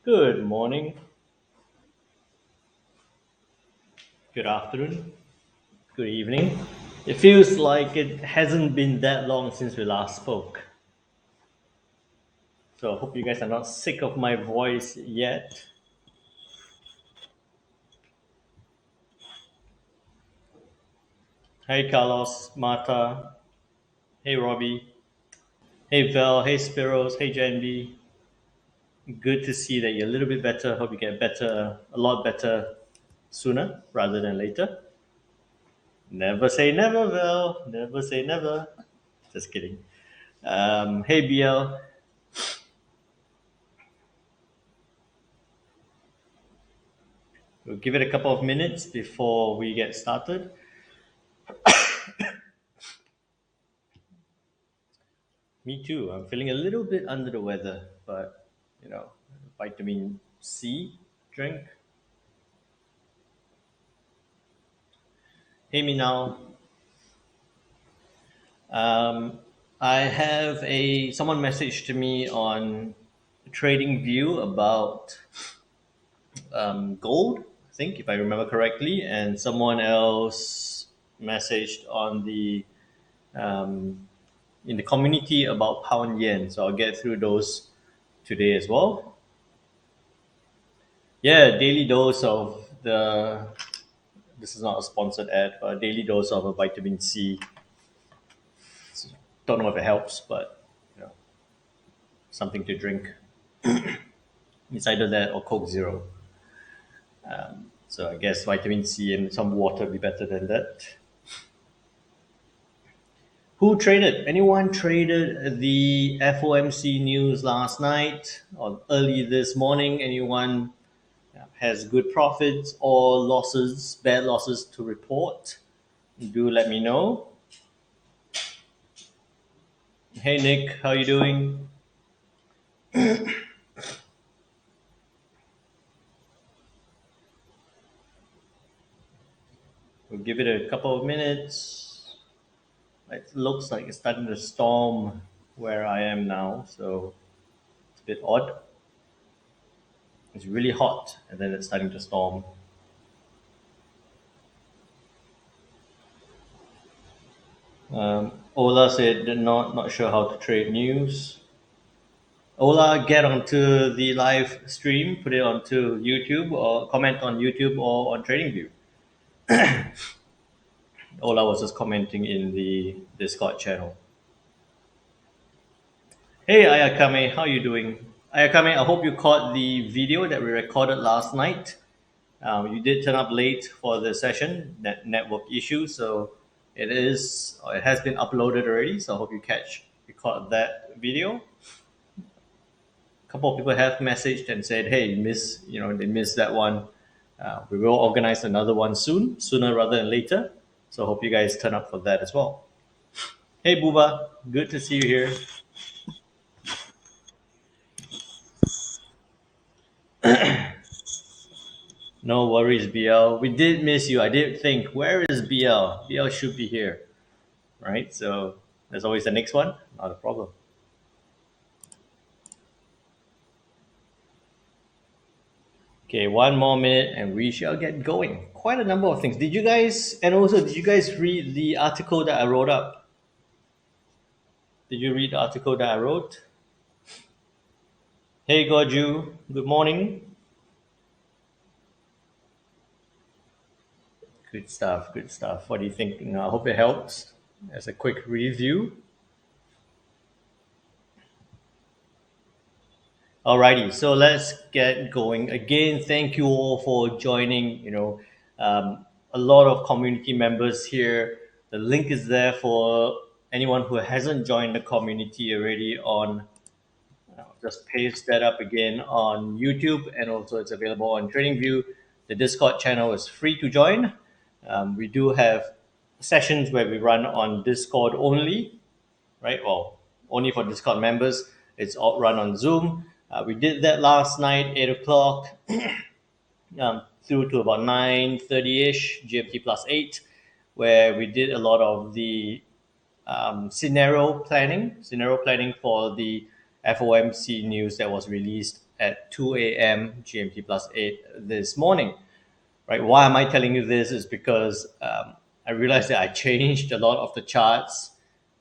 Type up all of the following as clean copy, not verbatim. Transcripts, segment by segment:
Good morning, good afternoon, good evening. It feels like it hasn't been that long since we last spoke. So I hope you guys are not sick of my voice yet. Hey Carlos, Marta, hey Robbie, hey Val, hey Spiros, hey Janby. Good to see that you're a little bit better. Hope you get better, a lot better sooner rather than later. Never say never, Val. Never say never. Just kidding. Hey BL, we'll give it a couple of minutes before we get started. Me too. I'm feeling a little bit under the weather, but you know, vitamin C drink. Hear me now. Um, I have a someone messaged to me on Trading View about gold. I think if I remember correctly, and someone else messaged on the um, in the community about pound yen. So I'll get through those today as well. Yeah, daily dose of the this is not a sponsored ad, but a daily dose of a vitamin C. Don't know if it helps, but you know, something to drink. It's either that or Coke Zero. So I guess vitamin C and some water would be better than that. Who traded? Anyone traded the FOMC news last night or early this morning? Anyone has good profits or losses, bad losses to report? Do let me know. Hey Nick, how you doing? We'll give it a couple of minutes. It looks like it's starting to storm where I am now, so it's a bit odd. It's really hot, and then it's starting to storm. Ola said they're not sure how to trade news. Ola, get onto the live stream, put it onto YouTube, or comment on YouTube or on TradingView. Ola was just commenting in the Discord channel. Hey Ayakame, how you doing? Ayakame, I hope you caught the video that we recorded last night. You did turn up late for the session, network issue, so it has been uploaded already. So I hope you caught that video. A couple of people have messaged and said, "Hey, they missed that one. We will organize another one soon, sooner rather than later. So I hope you guys turn up for that as well." Hey, Buba, good to see you here. No worries, BL. We did miss you. I did think, where is BL? BL should be here, right? So there's always the next one. Not a problem. Okay, one more minute and we shall get going. Quite a number of things. Did you guys read the article that I wrote up? Did you read the article that I wrote? Hey, Goju. Good morning. Good stuff. Good stuff. What do you think? I hope it helps as a quick review. Alrighty, so let's get going. Again, thank you all for joining. A lot of community members here. The link is there for anyone who hasn't joined the community already on just paste that up again on YouTube, and also it's available on TradingView. The Discord channel is free to join. We do have sessions where we run on Discord only, right? Well, only for Discord members. It's all run on Zoom. We did that last night, 8 o'clock, through to about 9:30ish GMT plus 8, where we did a lot of the scenario planning for the FOMC news that was released at 2 a.m. GMT plus 8 this morning. Right? Why am I telling you this? Is because I realized that I changed a lot of the charts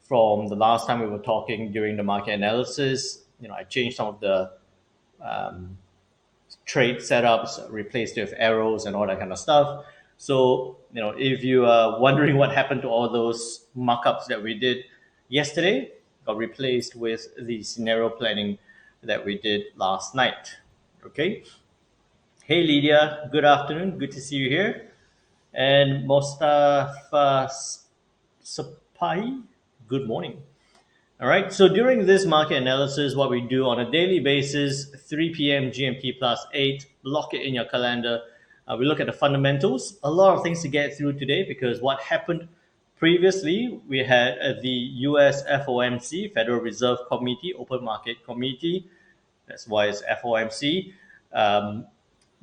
from the last time we were talking during the market analysis. I changed some of the trade setups, replaced it with arrows and all that kind of stuff. So, if you are wondering what happened to all those markups that we did yesterday, got replaced with the scenario planning that we did last night. Okay. Hey, Lydia. Good afternoon. Good to see you here. And Mostafa Sapai. Good morning. All right. So during this market analysis, what we do on a daily basis, 3 p.m. GMT plus 8, lock it in your calendar. We look at the fundamentals. A lot of things to get through today because what happened previously, we had the US FOMC, Federal Reserve Committee, Open Market Committee. That's why it's FOMC.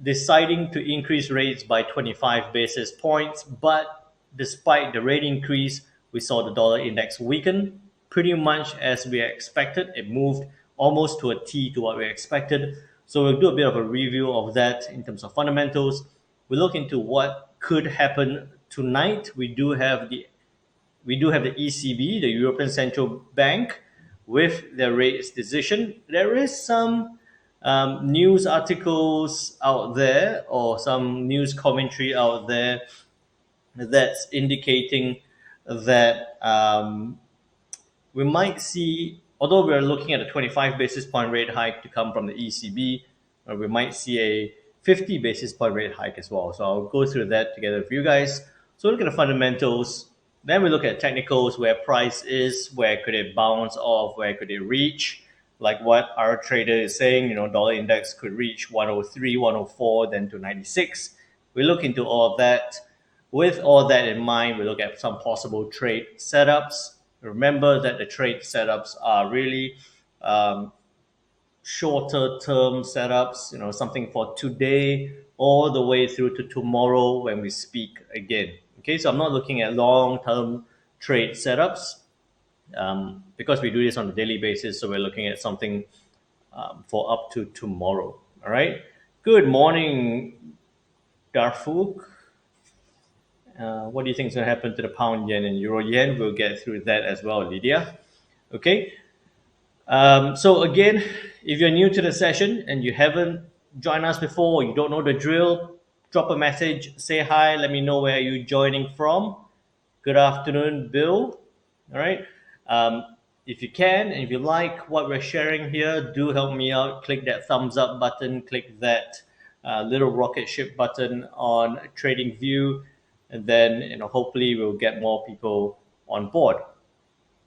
Deciding to increase rates by 25 basis points. But despite the rate increase, we saw the dollar index weaken pretty much as we expected. It moved almost to a T to what we expected. So we'll do a bit of a review of that in terms of fundamentals. We look into what could happen tonight. We do have the ECB, the European Central Bank, with their rates decision. There is some news articles out there or some news commentary out there that's indicating that we might see, although we're looking at a 25 basis point rate hike to come from the ECB, we might see a 50 basis point rate hike as well. So I'll go through that together with you guys. So look at the fundamentals. Then we look at technicals, where price is, where could it bounce off, where could it reach. Like what our trader is saying, dollar index could reach 103, 104, then to 96. We look into all of that. With all that in mind, we look at some possible trade setups. Remember that the trade setups are really shorter term setups, something for today all the way through to tomorrow when we speak again. Okay, so I'm not looking at long-term trade setups because we do this on a daily basis. So we're looking at something for up to tomorrow. All right. Good morning, Darfuk. What do you think is going to happen to the pound yen and euro yen? We'll get through that as well, Lydia. Okay. So again, if you're new to the session and you haven't joined us before, or you don't know the drill, drop a message, say hi, let me know where you're joining from. Good afternoon, Bill. All right. If you can, and if you like what we're sharing here, do help me out. Click that thumbs up button, click that little rocket ship button on TradingView, and then hopefully we'll get more people on board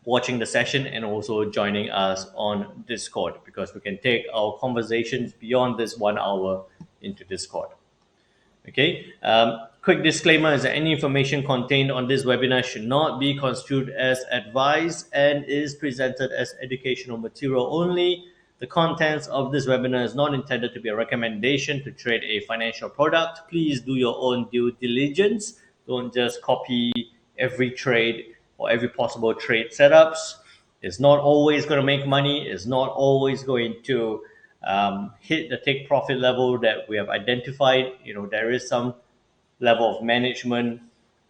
watching the session and also joining us on Discord, because we can take our conversations beyond this 1 hour into Discord. Okay. Quick disclaimer is that any information contained on this webinar should not be construed as advice and is presented as educational material only. The contents of this webinar is not intended to be a recommendation to trade a financial product. Please do your own due diligence. Don't just copy every trade or every possible trade setups. It's not always going to make money. It's not always going to hit the take profit level that we have identified. There is some level of management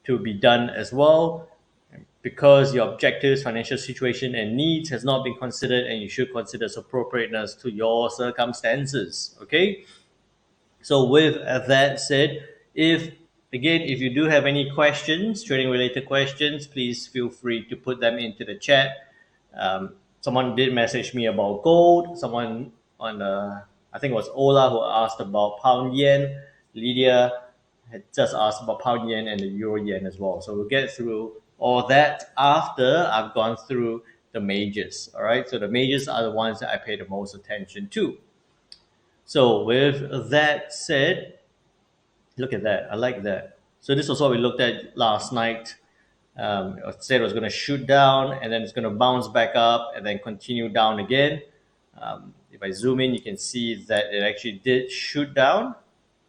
to be done as well, because your objectives, financial situation, and needs has not been considered, and you should consider its appropriateness to your circumstances. Okay. So with that said, if you do have any questions, trading related questions, please feel free to put them into the chat. Someone did message me about gold. Someone on I think it was Ola who asked about pound yen. Lydia had just asked about pound yen and the euro yen as well. So we'll get through all that after I've gone through the majors. All right. So the majors are the ones that I pay the most attention to. So with that said, look at that. I like that. So this was what we looked at last night. I said it was going to shoot down and then it's going to bounce back up and then continue down again. If I zoom in, you can see that it actually did shoot down,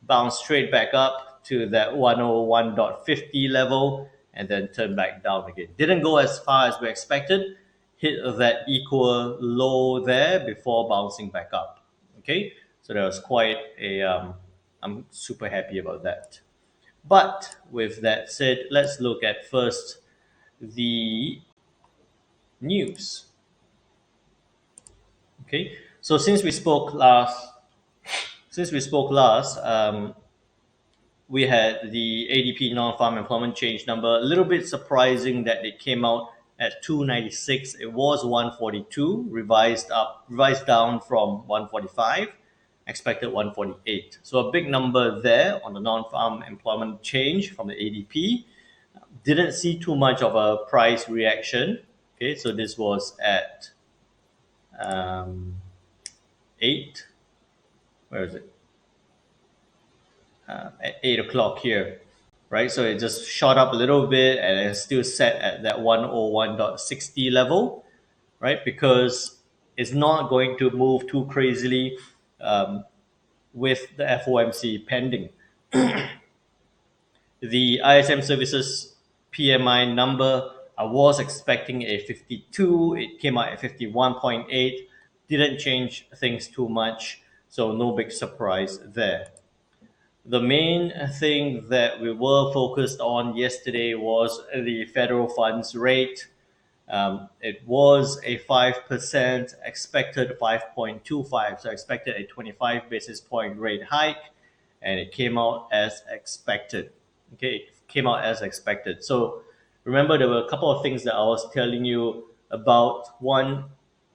bounce straight back up to that 101.50 level, and then turn back down again. Didn't go as far as we expected. Hit that equal low there before bouncing back up. Okay, So that was quite a. I'm super happy about that. But with that said, let's look at first the news. Okay, so since we spoke last, we had the ADP non-farm employment change number. A little bit surprising that it came out at 296. It was 142, revised down from 145, expected 148. So a big number there on the non-farm employment change from the ADP. Didn't see too much of a price reaction. Okay, so this was at um, 8. Where is it? At 8 o'clock here, right? So it just shot up a little bit and it's still set at that 101.60 level, right? Because it's not going to move too crazily um, with the FOMC pending. The ISM services PMI number, I was expecting a 52. It came out at 51.8. Didn't change things too much, so no big surprise there. The main thing that we were focused on yesterday was the federal funds rate. It was a 5%, expected 5.25, so expected a 25 basis point rate hike, and it came out as expected. Okay, it came out as expected. So remember, there were a couple of things that I was telling you about. One,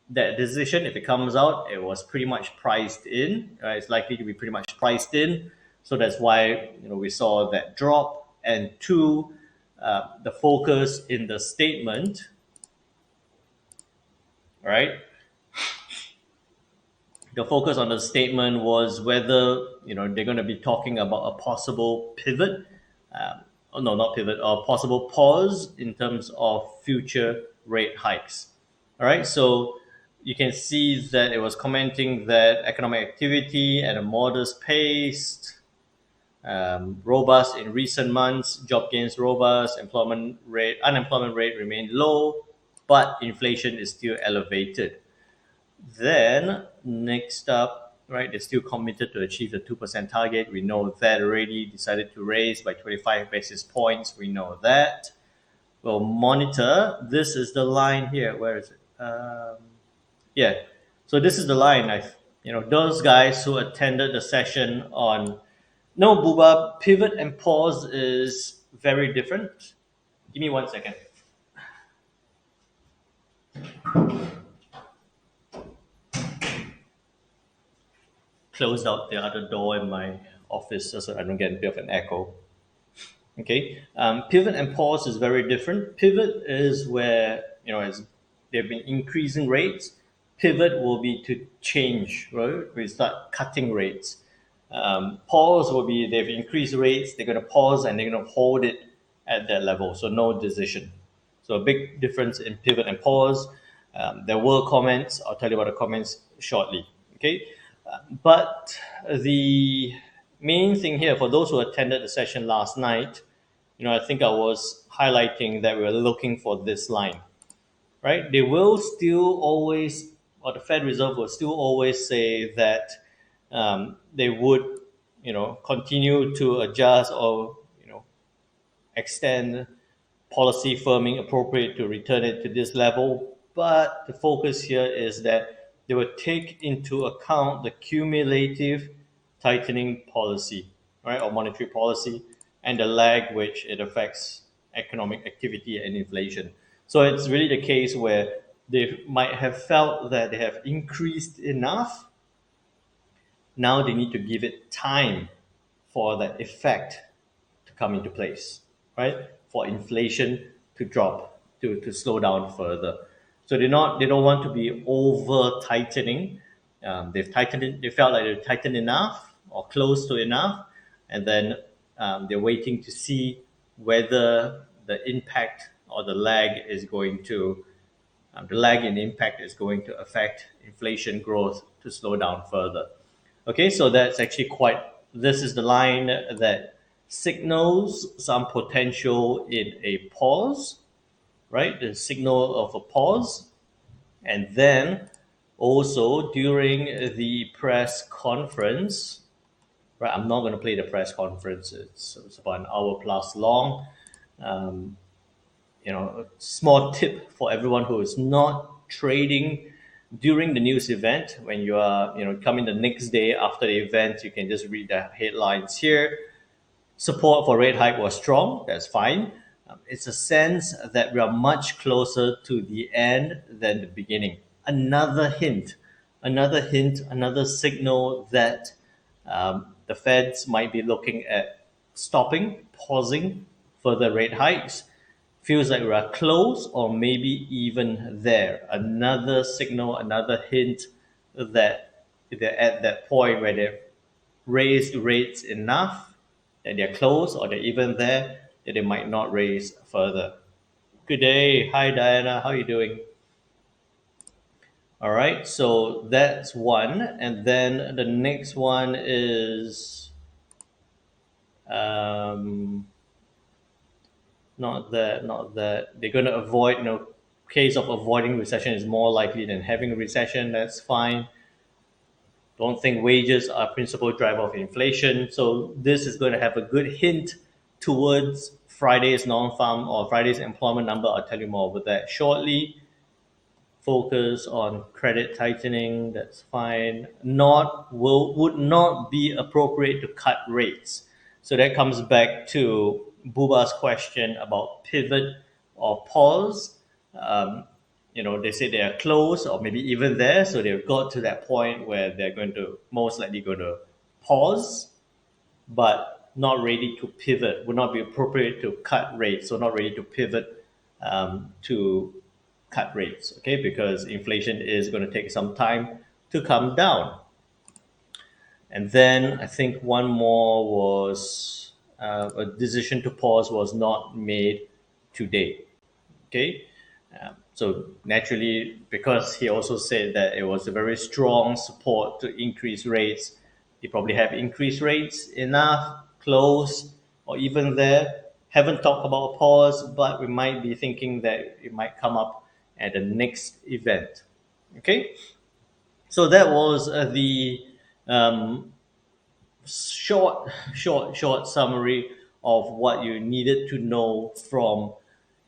that decision, if it comes out, it was pretty much priced in. It's likely to be pretty much priced in. So that's why we saw that drop. And two, the focus in the statement, right? The focus on the statement was whether they're going to be talking about a possible pivot, oh no, not pivot, a possible pause in terms of future rate hikes. All right, so you can see that it was commenting that economic activity at a modest pace, robust in recent months, job gains robust, unemployment rate remained low, but inflation is still elevated. Then next up, right, they're still committed to achieve the 2% target. We know that already. Decided to raise by 25 basis points. We know that. We'll monitor. This is the line here. Where is it? Yeah. So this is the line. Those guys who attended the session on no, Buba, pivot and pause is very different. Give me 1 second. Closed out the other door in my office so I don't get a bit of an echo. Okay, pivot and pause is very different. Pivot is where as they've been increasing rates. Pivot will be to change, right? We start cutting rates. Pause will be they've increased rates. They're going to pause and they're going to hold it at that level. So no decision. So a big difference in pivot and pause. There were comments. I'll tell you about the comments shortly. Okay, but the main thing here for those who attended the session last night, I think I was highlighting that we were looking for this line, right? They will still always, or the Fed Reserve will still always say that they would, continue to adjust or, extend policy firming appropriate to return it to this level. But the focus here is that they will take into account the cumulative tightening policy, right, or monetary policy, and the lag which it affects economic activity and inflation. So it's really the case where they might have felt that they have increased enough. Now they need to give it time for that effect to come into place, right? For inflation to drop, to slow down further. So they don't want to be over tightening. They've tightened it, they felt like they've tightened enough or close to enough, and then they're waiting to see whether the impact or the lag is going to the lag in impact is going to affect inflation growth to slow down further. Okay, so that's actually this is the line that signals some potential in a pause, right? The signal of a pause. And then Also, during the press conference, right? I'm not going to play the press conference. It's about an hour plus long. Um, a small tip for everyone who is not trading during the news event. When you are, coming the next day after the event, you can just read the headlines here. Support for rate hike was strong. That's fine. It's a sense that we are much closer to the end than the beginning. Another signal that the Feds might be looking at stopping, pausing further rate hikes. Feels like we are close or maybe even there. Another signal, another hint that they're at that point where they've raised rates enough that they're close or they're even there that they might not raise further. Good day. Hi, Diana. How are you doing? All right. So that's one. And then the next one is um, not that. They're going to avoid, case of avoiding recession is more likely than having a recession. That's fine. Don't think wages are principal driver of inflation. So this is going to have a good hint towards Friday's non-farm or Friday's employment number. I'll tell you more about that shortly. Focus on credit tightening. That's fine. Would not be appropriate to cut rates. So that comes back to Buba's question about pivot or pause. They say they are close or maybe even there, so they've got to that point where they're going to most likely going to pause, but not ready to pivot. Would not be appropriate to cut rates, so not ready to pivot to cut rates, okay? Because inflation is going to take some time to come down. And then I think one more was a decision to pause was not made today, okay? So naturally, because he also said that it was a very strong support to increase rates, they probably have increased rates enough, close, or even there. Haven't talked about a pause, but we might be thinking that it might come up at the next event. Okay, so that was the um, short summary of what you needed to know from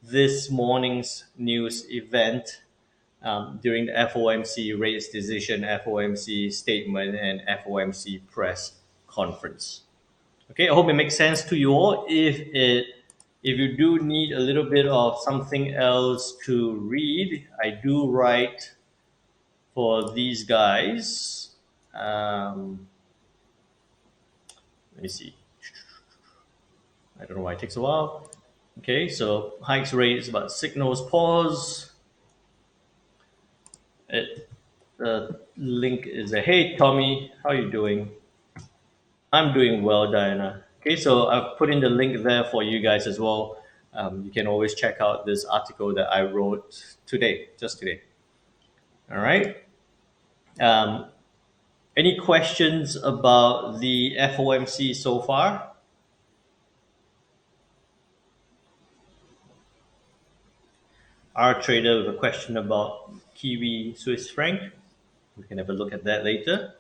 this morning's news event during the FOMC rates decision, FOMC statement, and FOMC press conference. Okay, I hope it makes sense to you all. If you do need a little bit of something else to read, I do write for these guys. Let me see. I don't know why it takes a while. Okay, so hikes rates, but signals pause. The link is a hey Tommy, how are you doing? I'm doing well, Diana. Okay, so I've put in the link there for you guys as well. You can always check out this article that I wrote today, just today. All right. Um, any questions about the FOMC so far? Our trader with a question about Kiwi Swiss franc. We can have a look at that later.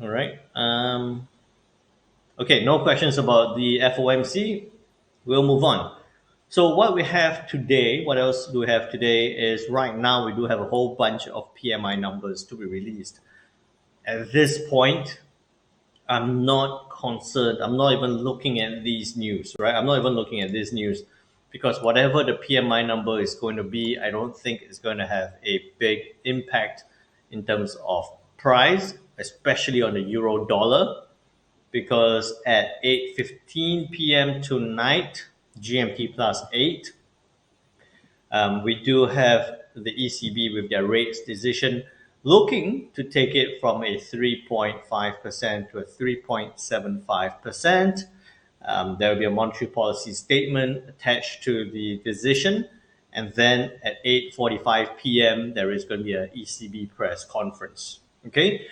All right. Okay, no questions about the FOMC. We'll move on. So what we have today, what else do we have today is right now we do have a whole bunch of PMI numbers to be released. At this point, I'm not concerned. I'm not even looking at these news, right? I'm not even looking at this news because whatever the PMI number is going to be, I don't think it's going to have a big impact in terms of price, especially on the euro dollar, because at 8:15 p.m. tonight, GMT plus 8, we do have the ECB with their rates decision looking to take it from a 3.5% to a 3.75%. There will be a monetary policy statement attached to the decision. And then at 8:45 p.m., there is going to be an ECB press conference. Okay.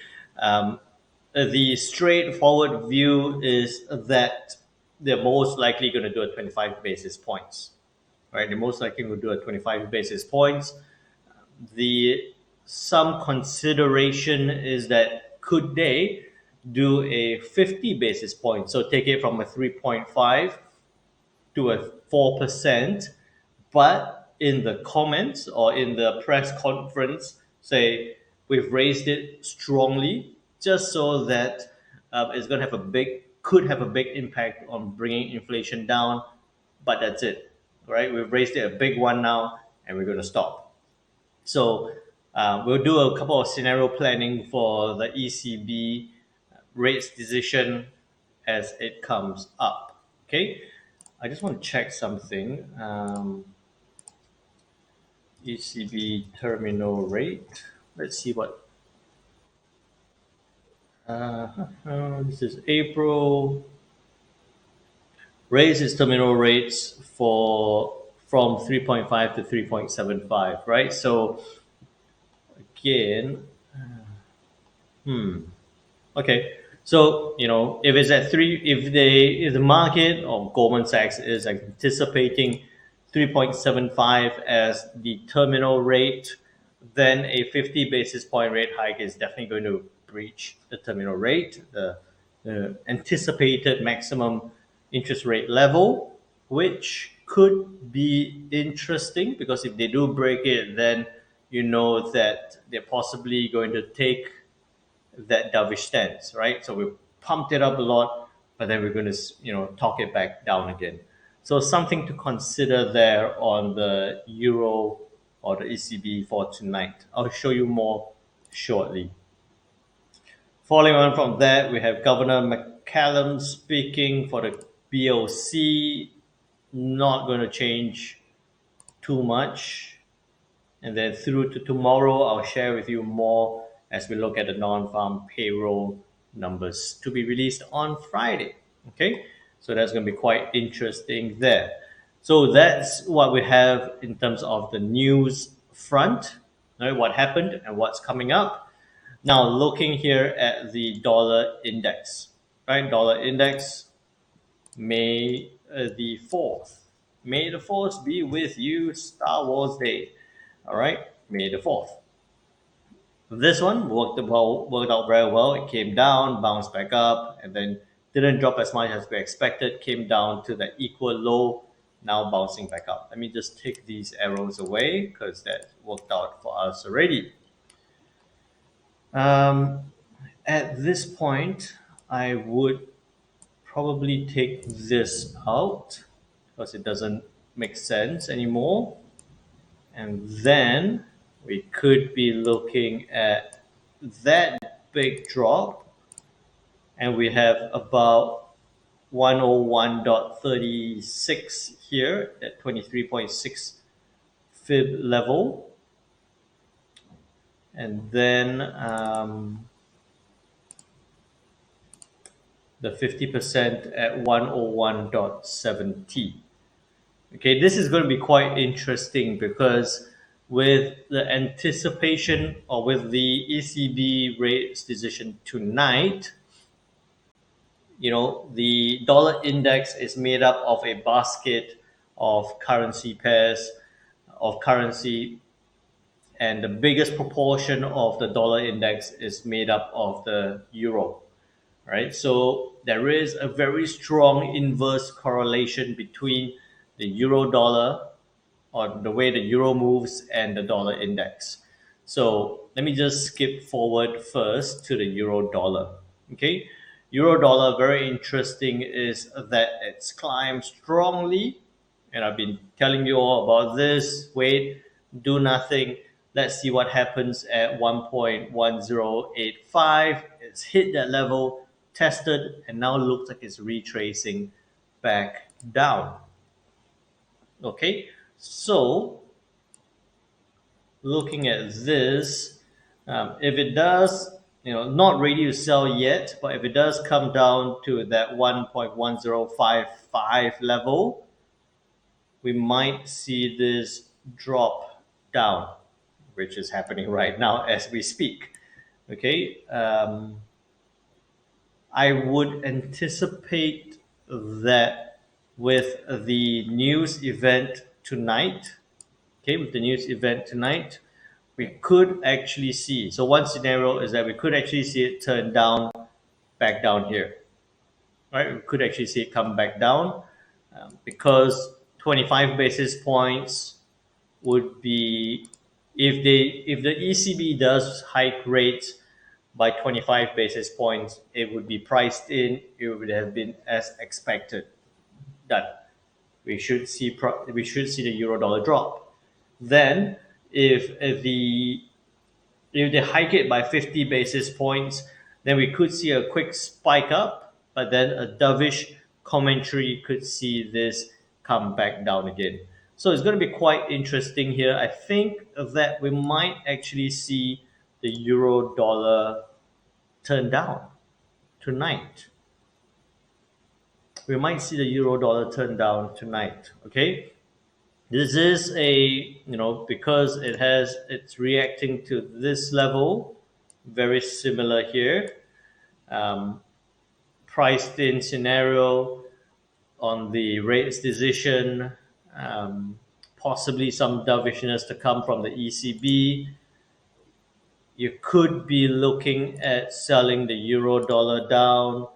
The straightforward view is that they're most likely going to do a 25 basis points, right? They're most likely going to do a 25 basis points. The some consideration is that could they do a 50 basis point? So take it from a 3.5 to a 4%, but in the comments or in the press conference, say we've raised it strongly just so that it's going to have could have a big impact on bringing inflation down, but that's it, right? We've raised it a big one now, and we're going to stop. So we'll do a couple of scenario planning for the ECB rates decision as it comes up. Okay, I just want to check something. ECB terminal rate. Let's see what. This is April. Raise its terminal rates for from 3.5 to 3.75, right? So again, okay. So if it's at three, if the market or Goldman Sachs is anticipating 3.75 as the terminal rate, then a 50 basis point rate hike is definitely going to breach the terminal rate, the anticipated maximum interest rate level, which could be interesting because if they do break it, then you know that they're possibly going to take that dovish stance, right? So we pumped it up a lot, but then we're going to talk it back down again. So something to consider there on the euro or the ECB for tonight. I'll show you more shortly. Following on from that, we have Governor McCallum speaking for the BOC. Not going to change too much. And then through to tomorrow, I'll share with you more as we look at the non-farm payroll numbers to be released on Friday. Okay, so that's going to be quite interesting there. So that's what we have in terms of the news front, right? What happened and what's coming up. Now, looking here at the dollar index, right? Dollar index, May the 4th. May the 4th be with you, Star Wars Day. All right, May the 4th. This one worked out very well. It came down, bounced back up, and then didn't drop as much as we expected. Came down to the equal low, now bouncing back up. Let me just take these arrows away because that worked out for us already. At this point, I would probably take this out because it doesn't make sense anymore. And then we could be looking at that big drop, and we have about 101.36 here at 23.6 fib level. And then the 50% at 101.70. Okay, this is going to be quite interesting because with the anticipation or with the ECB rates decision tonight, the dollar index is made up of a basket of currency pairs, of currency, and the biggest proportion of the dollar index is made up of the euro, right? So there is a very strong inverse correlation between the euro dollar or the way the euro moves and the dollar index. So let me just skip forward first to the euro dollar. Okay, euro dollar, very interesting is that it's climbed strongly, and I've been telling you all about this. Wait, do nothing. Let's see what happens at 1.1085. It's hit that level, tested, and now looks like it's retracing back down. Okay, so looking at this, if it does, not ready to sell yet, but if it does come down to that 1.1055 level, we might see this drop down, which is happening right now as we speak. Okay, I would anticipate that with the news event tonight, we could actually see. So one scenario is that we could actually see it turn down, back down here, right? We could actually see it come back down because 25 basis points would be, if the ECB does hike rates by 25 basis points, it would be priced in. It would have been as expected. That we should see the euro dollar drop. Then, if they hike it by 50 basis points, then we could see a quick spike up, but then a dovish commentary could see this come back down again. So it's going to be quite interesting here. I think that we might actually see the euro dollar turn down tonight. We might see the euro dollar turn down tonight. Okay, this is because it's reacting to this level, very similar here. Um, Priced in scenario on the rates decision, possibly some dovishness to come from the ECB. You could be looking at selling the euro dollar down.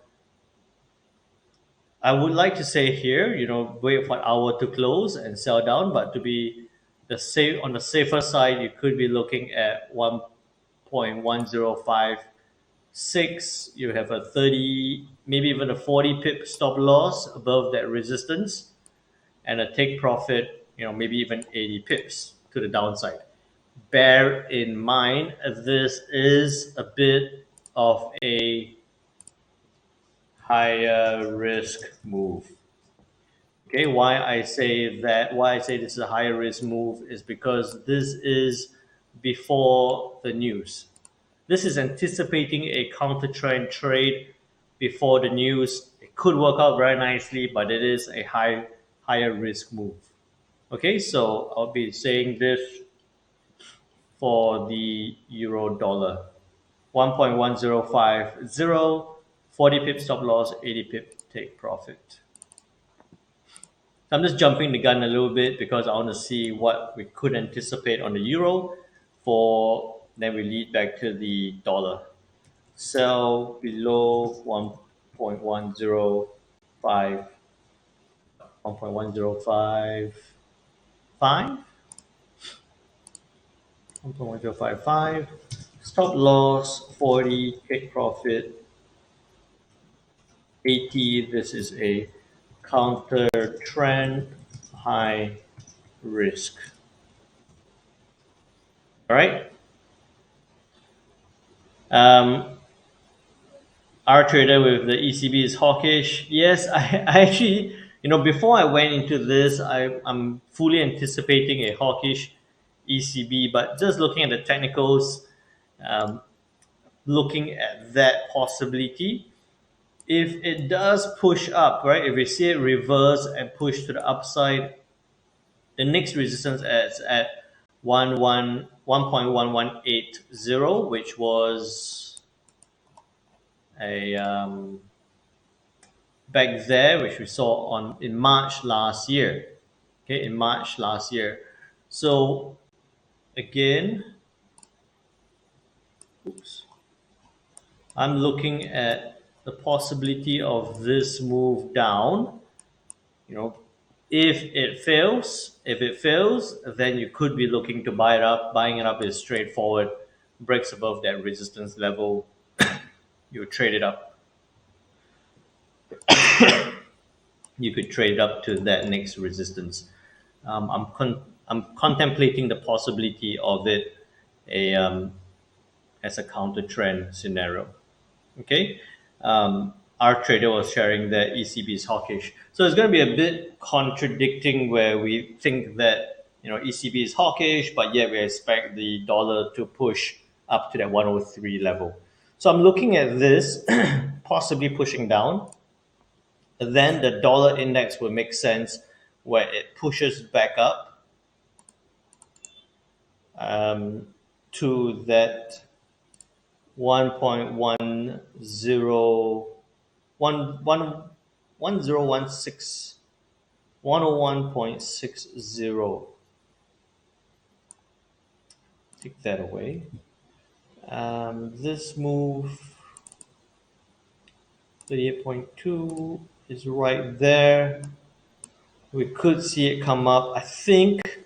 I would like to say here, wait for an hour to close and sell down, but to be on the safer side, you could be looking at 1.1056. You have a 30, maybe even a 40 pip stop loss above that resistance, and a take profit, maybe even 80 pips to the downside. Bear in mind, this is a bit of a higher risk move. Okay, why I say this is a higher risk move is because this is before the news. This is anticipating a counter trend trade before the news. It could work out very nicely, but it is a higher risk move. Okay, so I'll be saying this for the euro dollar. 1.1050, 40 pip stop loss, 80 pip take profit. I'm just jumping the gun a little bit because I want to see what we could anticipate on the euro then we lead back to the dollar. Sell below 1.105, 1.1055, 1.1055. Stop loss 40, take profit 80. This is a counter trend, high risk. All right. Our trader with the ECB is hawkish. Yes, I actually, before I went into this, I'm fully anticipating a hawkish ECB, but just looking at the technicals, um, looking at that possibility, if it does push up, right? If we see it reverse and push to the upside, the next resistance is at 1.1180, which was a back there, which we saw in March last year. Okay, in March last year. So again, I'm looking at the possibility of this move down. If it fails, then you could be looking to buy it up. Buying it up is straightforward. Breaks above that resistance level, you trade it up. You could trade it up to that next resistance. I'm contemplating the possibility of it as a counter trend scenario. Okay, our trader was sharing that ECB is hawkish, so it's going to be a bit contradicting where we think that ECB is hawkish, but yet we expect the dollar to push up to that 103 level. So I'm looking at this possibly pushing down. Then the dollar index will make sense where it pushes back up to that 1.1016, 101.60. Take that away. This move 38.2 is right there. We could see it come up. I think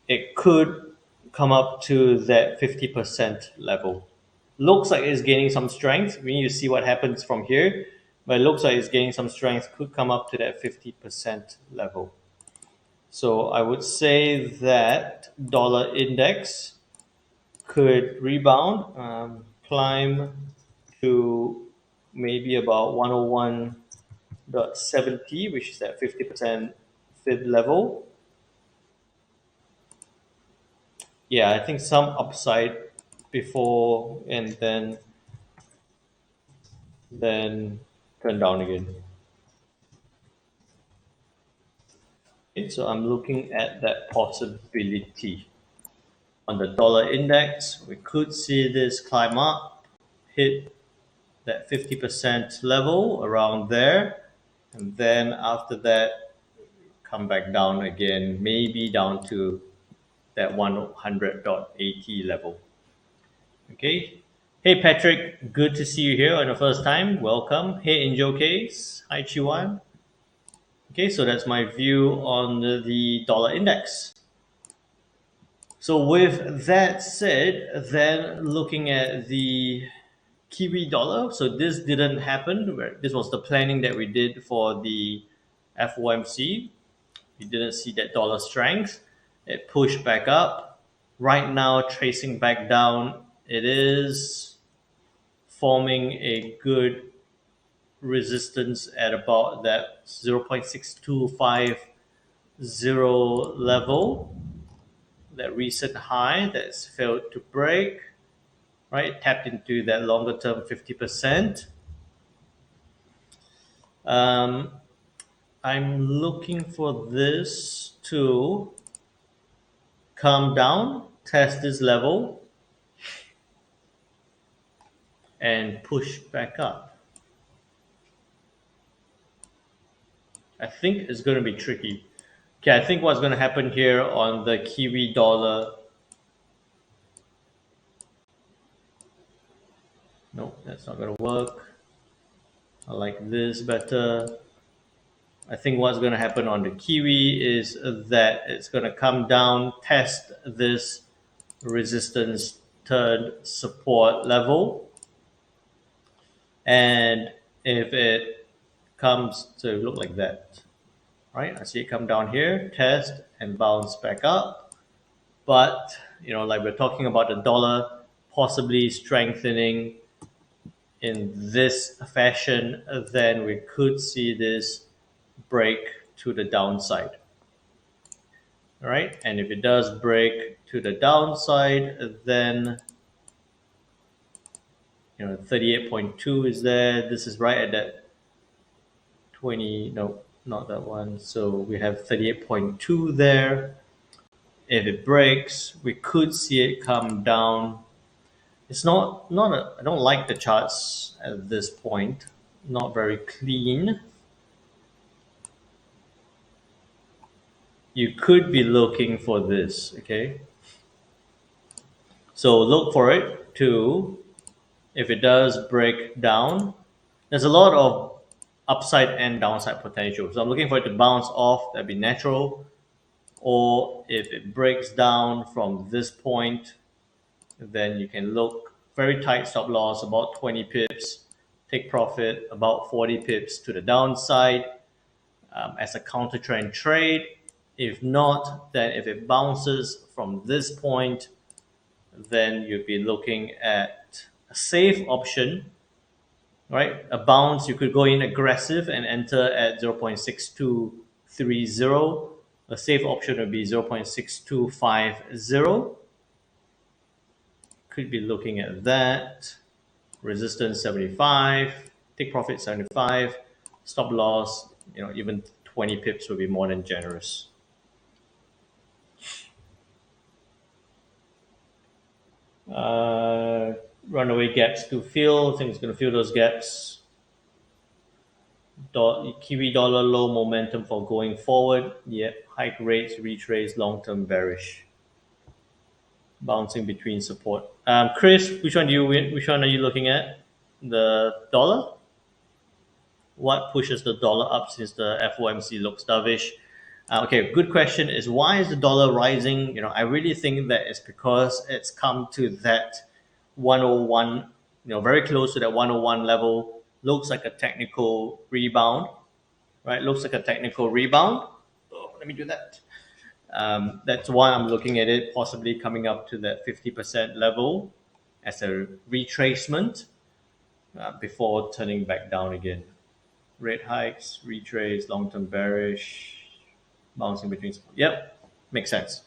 it could come up to that 50% level. Looks like it's gaining some strength. We need to see what happens from here, but it looks like it's gaining some strength. Could come up to that 50% level. So I would say that dollar index could rebound, climb to maybe about 101.70, which is that 50% fib level. Yeah, I think some upside before and then turn down again. Okay, so I'm looking at that possibility. On the dollar index, we could see this climb up, hit that 50% level around there, and then after that, come back down again, maybe down to that 100.80 level. Okay. Hey Patrick, good to see you here on the first time. Welcome. Hey Angel Case. Hi Chiwan. Okay, so that's my view on the dollar index. So with that said, then looking at the Kiwi dollar, so this didn't happen. This was the planning that we did for the FOMC. We didn't see that dollar strength. It pushed back up. Right now, tracing back down, it is forming a good resistance at about that 0.6250 level, that recent high that's failed to break, right? Tapped into that longer term 50%. Um, I'm looking for this to come down, test this level, and push back up. I think it's going to be tricky. Okay, I think what's going to happen here on the Kiwi dollar. Nope, that's not going to work. I like this better. I think what's going to happen on the Kiwi is that it's going to come down, test this resistance turn support level. And if it comes to look like that, right? I see it come down here, test and bounce back up. But, like we're talking about the dollar possibly strengthening in this fashion, then we could see this break to the downside. All right, and if it does break to the downside, then 38.2 is there. This is right at that 20. No, not that one. So we have 38.2 there. If it breaks, we could see it come down. It's not I don't like the charts at this point. Not very clean. You could be looking for this, okay? So look for it to, if it does break down, there's a lot of upside and downside potential. So I'm looking for it to bounce off, that'd be natural. Or if it breaks down from this point, then you can look very tight stop loss, about 20 pips, take profit about 40 pips to the downside as a counter trend trade. If not, then if it bounces from this point, then you'd be looking at a safe option, right? A bounce, you could go in aggressive and enter at 0.6230. A safe option would be 0.6250. Could be looking at that. Resistance 75, take profit 75, stop loss, even 20 pips would be more than generous. Runaway gaps to fill. I think it's going to fill those gaps. Kiwi dollar low momentum for going forward. Yep, hike rates, retrace, long term bearish. bouncing between support. Chris, which one are you looking at? The dollar? What pushes the dollar up since the FOMC looks dovish? Okay, good question is why is the dollar rising? I really think that it's because it's come to that 101, very close to that 101 level. Looks like a technical rebound, right? Looks like a technical rebound. Oh, let me do that. That's why I'm looking at it possibly coming up to that 50% level as a retracement before turning back down again. Rate hikes, retrace, long-term bearish, bouncing between. Yep, makes sense.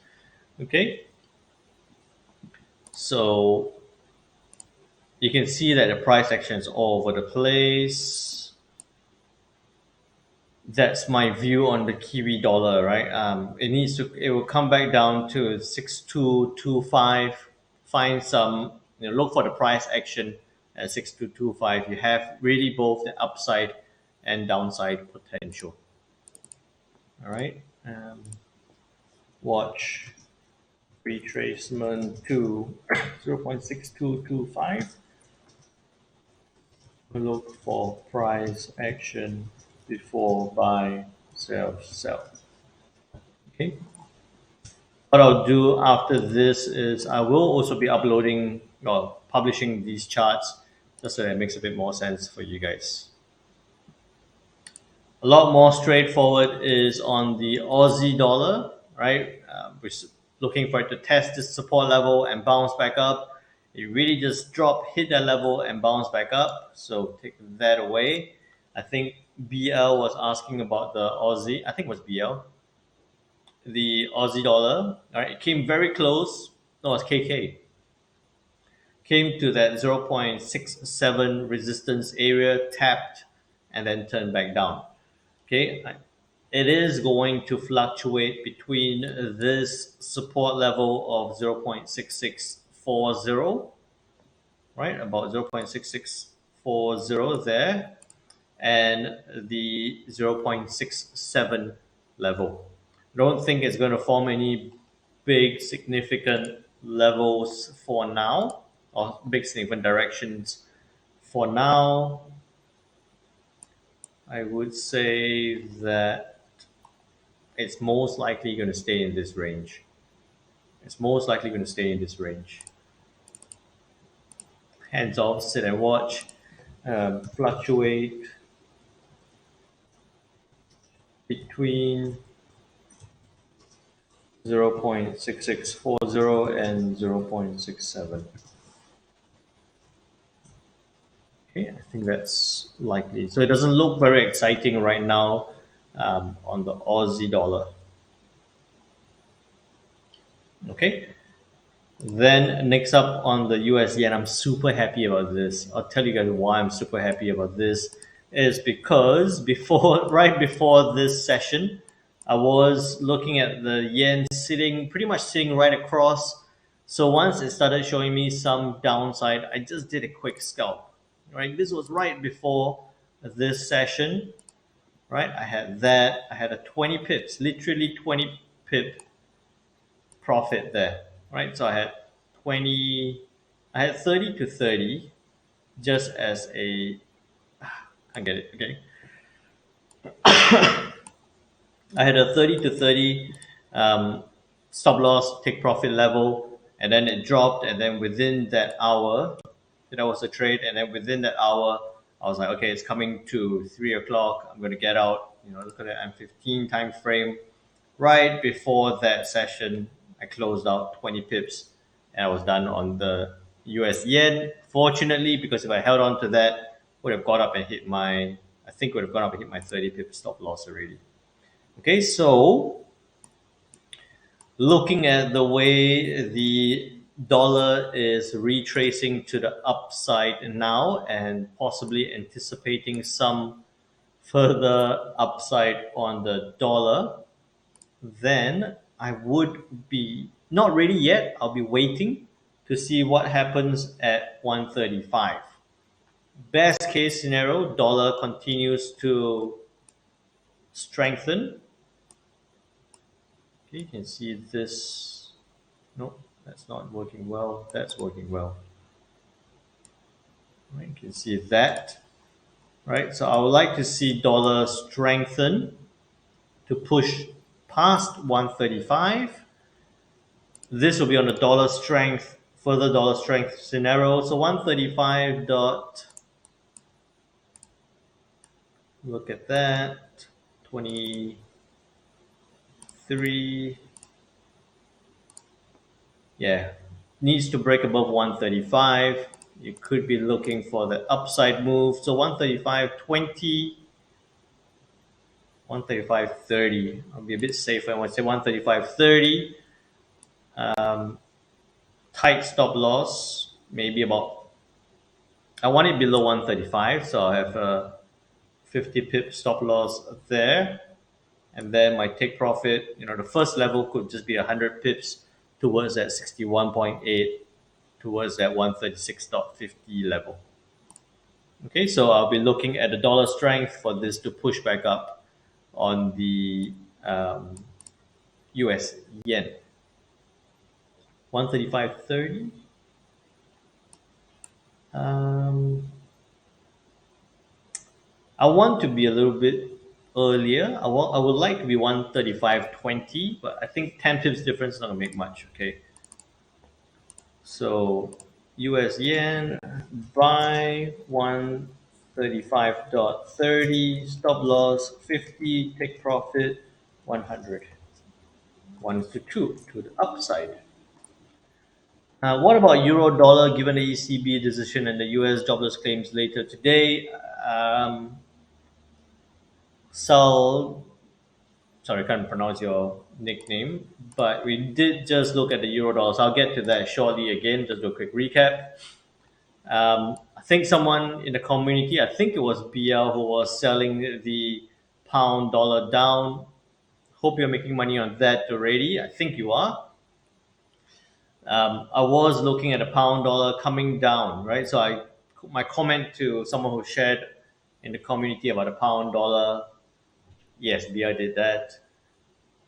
Okay, so you can see that the price action is all over the place. That's my view on the Kiwi dollar, right? It will come back down to 6225. Find some, look for the price action at 6225. You have really both the upside and downside potential. All right. Watch retracement to 0.6225. Look for price action before buy, sell. Okay. What I'll do after this is I will also be uploading or publishing these charts just so that it makes a bit more sense for you guys. A lot more straightforward is on the Aussie dollar, right? We're looking for it to test this support level and bounce back up. It really just dropped, hit that level, and bounce back up. So take that away. I think BL was asking about the Aussie. I think it was BL. The Aussie dollar. All right, it came very close. No, it's KK. Came to that 0.67 resistance area, tapped, and then turned back down. Okay, it is going to fluctuate between this support level of 0.6640, right? About 0.6640 there, and the 0.67 level. Don't think it's going to form any big significant levels for now, or big significant directions for now. I would say that it's most likely going to stay in this range. It's most likely going to stay in this range. Hands off, sit and watch, fluctuate between 0.6640 and 0.67. Okay, I think that's likely. So it doesn't look very exciting right now on the Aussie dollar. Okay. Then next up on the USD, and I'm super happy about this. I'll tell you guys why I'm super happy about this is because right before this session, I was looking at the yen pretty much sitting right across. So once it started showing me some downside, I just did a quick scalp. Right, this was right before this session. Right, I had a 20 pips, literally 20 pip profit there. Right, so I had 30 to 30 just as a can't get it. Okay, I had a 30 to 30 stop loss take profit level, and then it dropped, and then within that hour that was a trade, and then within that hour I was like, okay, it's coming to 3 o'clock, I'm going to get out. Look at the M15 time frame. Right before that session, I closed out 20 pips and I was done on the US yen. Fortunately, because if I held on to that, would have gone up and hit my 30 pip stop loss already. Okay, so looking at the way the dollar is retracing to the upside now and possibly anticipating some further upside on the dollar, then I would be not ready yet. I'll be waiting to see what happens at 135. Best case scenario, dollar continues to strengthen. Okay, you can see this. No, That's not working well. That's working well. Right, you can see that. Right, so I would like to see dollar strengthen to push past 135. This will be on the dollar strength, further dollar strength scenario. So 135 dot, look at that, 23. Yeah, needs to break above 135. You could be looking for the upside move. So 135.20, 135.30. I'll be a bit safer. I want to say 135.30. Tight stop loss, maybe about, I want it below 135. So I have a 50 pip stop loss there. And then my take profit, the first level could just be 100 pips towards that 61.8, towards that 136.50 level. Okay, so I'll be looking at the dollar strength for this to push back up on the US yen. 135.30. I want to be a little bit earlier. I would like to be 135.20, but I think 10 pips difference is not gonna make much. Okay, so US yen buy 135.30, stop loss 50, take profit 100. 1 to 2 to the upside. What about euro dollar given the ECB decision and the US jobless claims later today? Sal, sorry, I can't pronounce your nickname, but we did just look at the euro dollar. So I'll get to that shortly again, just do a quick recap. I think someone in the community, I think it was BL, who was selling the pound dollar down. Hope you're making money on that already. I think you are. I was looking at a pound dollar coming down, right? So my comment to someone who shared in the community about a pound dollar, yes, BL did that.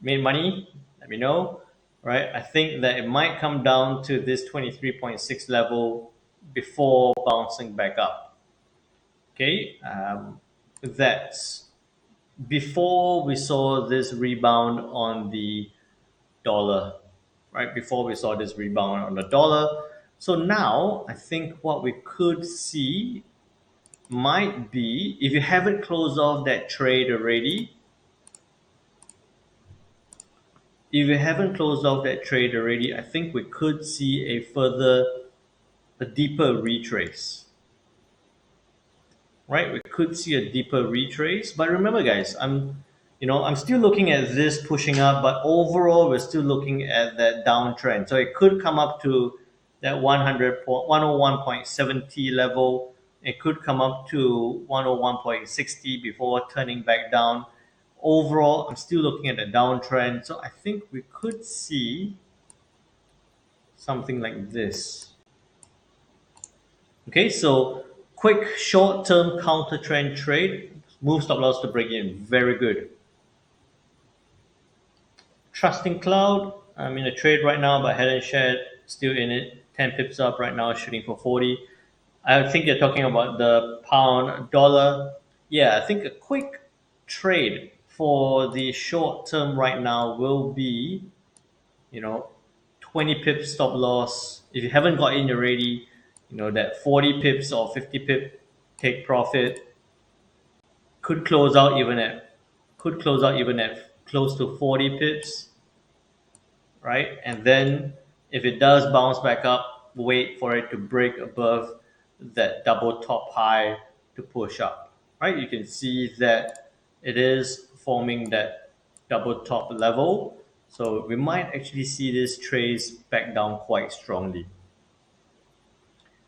Made money, let me know, right? I think that it might come down to this 23.6 level before bouncing back up. Okay, that's before we saw this rebound on the dollar, right? Before we saw this rebound on the dollar. So now I think what we could see might be, if you haven't closed off that trade already, I think we could see a deeper retrace. Right? We could see a deeper retrace. But remember, guys, I'm still looking at this pushing up, but overall we're still looking at that downtrend. So it could come up to that 101.70 level. It could come up to 101.60 before turning back down. Overall, I'm still looking at the downtrend. So I think we could see something like this. Okay, so quick short-term counter trend trade. Move stop loss to break in. Very good. Trusting Cloud. I'm in a trade right now, but hadn't shared. Still in it. 10 pips up right now, shooting for 40. I think you're talking about the pound dollar. Yeah, I think a quick trade for the short term right now will be, 20 pips stop loss. If you haven't got in already, that 40 pips or 50 pip take profit could close out even at close to 40 pips, right? And then if it does bounce back up, wait for it to break above that double top high to push up, right? You can see that it is forming that double top level. So we might actually see this trace back down quite strongly.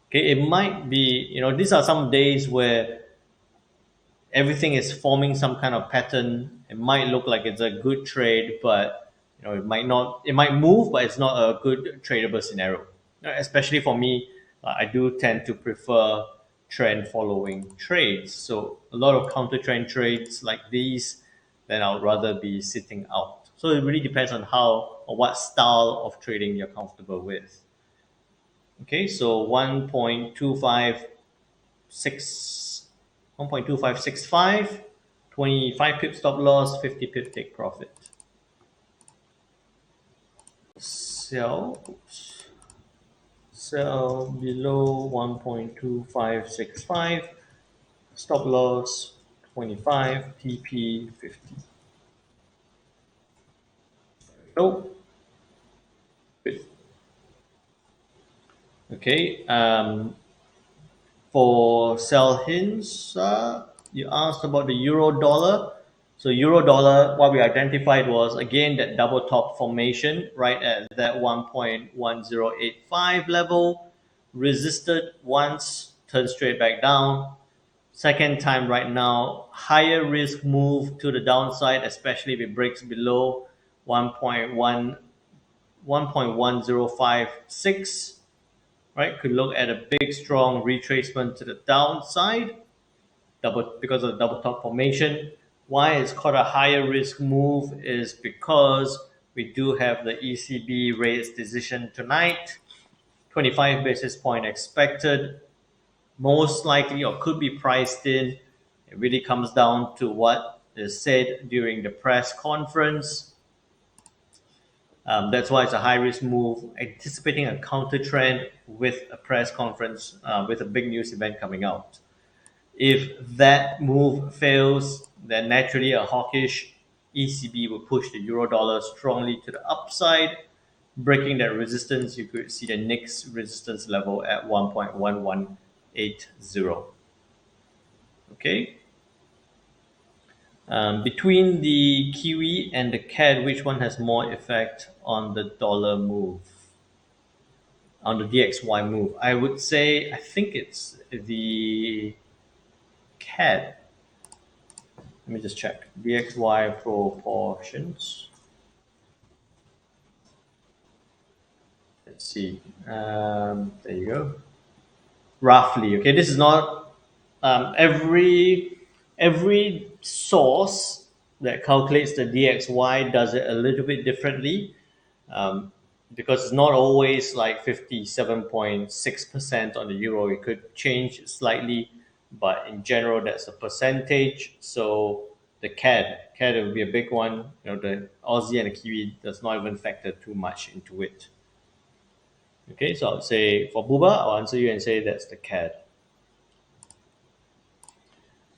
Okay, it might be, these are some days where everything is forming some kind of pattern. It might look like it's a good trade, but it might not. It might move, but it's not a good tradable scenario. Especially for me, I do tend to prefer trend following trades. So a lot of counter trend trades like these, then I'll rather be sitting out. So it really depends on how or what style of trading you're comfortable with. Okay, so 1.2565, 25 pip stop loss, 50 pip take profit. Sell, oops, sell below 1.2565, stop loss 25, TP 50. So, good. Okay, for sell hints, you asked about the euro dollar. So euro dollar, what we identified was again that double top formation right at that 1.1085 level, resisted once, turned straight back down. Second time right now, higher risk move to the downside, especially if it breaks below 1.1 1.1056, right? Could look at a big strong retracement to the downside, double because of the double top formation. Why it's called a higher risk move is because we do have the ECB rates decision tonight. 25 basis point expected, most likely or could be priced in. It really comes down to what is said during the press conference. That's why it's a high risk move, anticipating a counter trend with a press conference, with a big news event coming out. If that move fails, then naturally a hawkish ECB will push the euro dollar strongly to the upside. Breaking that resistance, you could see the next resistance level at 1.1180. Okay. Between the Kiwi and the CAD, which one has more effect on the dollar move, on the DXY move? I would say, I think it's the CAD. Let me just check. DXY proportions. Let's see. There you go. Roughly, okay. This is not every source that calculates the DXY does it a little bit differently, um, because it's not always like 57.6% on the euro. It could change slightly, but in general, that's a percentage. So the CAD will be a big one. The Aussie and the Kiwi does not even factor too much into it. Okay, so I'll say for Buba, I'll answer you and say that's the CAD.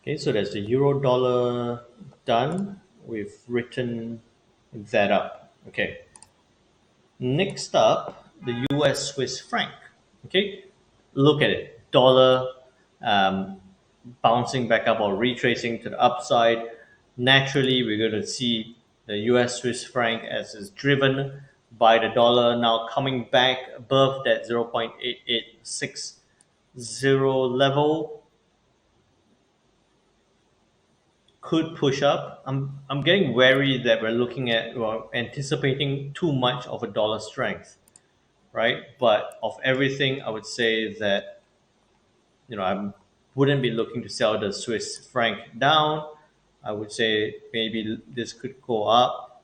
Okay, so that's the euro dollar done. We've written that up. Okay. Next up, the US Swiss franc. Okay, look at it. Dollar um, bouncing back up or retracing to the upside. Naturally, we're going to see the US Swiss franc as is driven by the dollar now coming back above that 0.8860 level. Could push up. I'm getting wary that we're looking at or anticipating too much of a dollar strength, right? But of everything, I would say that I wouldn't be looking to sell the Swiss franc down. I would say maybe this could go up.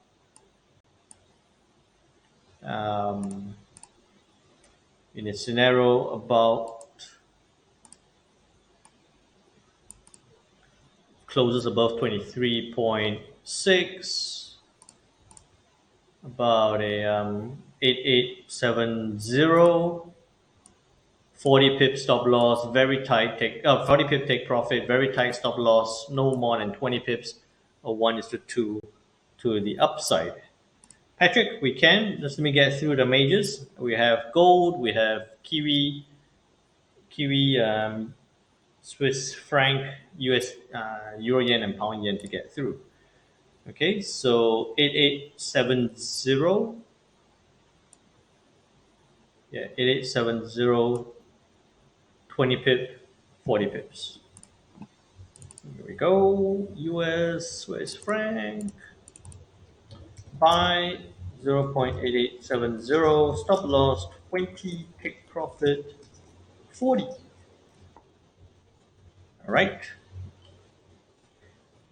Um, in a scenario about closes above 23.6, about a 8870. 40 pip stop loss, very tight 40 pip take profit, very tight stop loss, no more than 20 pips, or 1:2 to the upside. Patrick, we can. Just let me get through the majors. We have gold, we have Kiwi, Swiss franc, US, Euro yen, and pound yen to get through. Okay, so 8870. Yeah, 8870, 20 pip, 40 pips. Here we go. US Swiss franc. Buy 0.8870. Stop loss 20. Take profit 40. All right.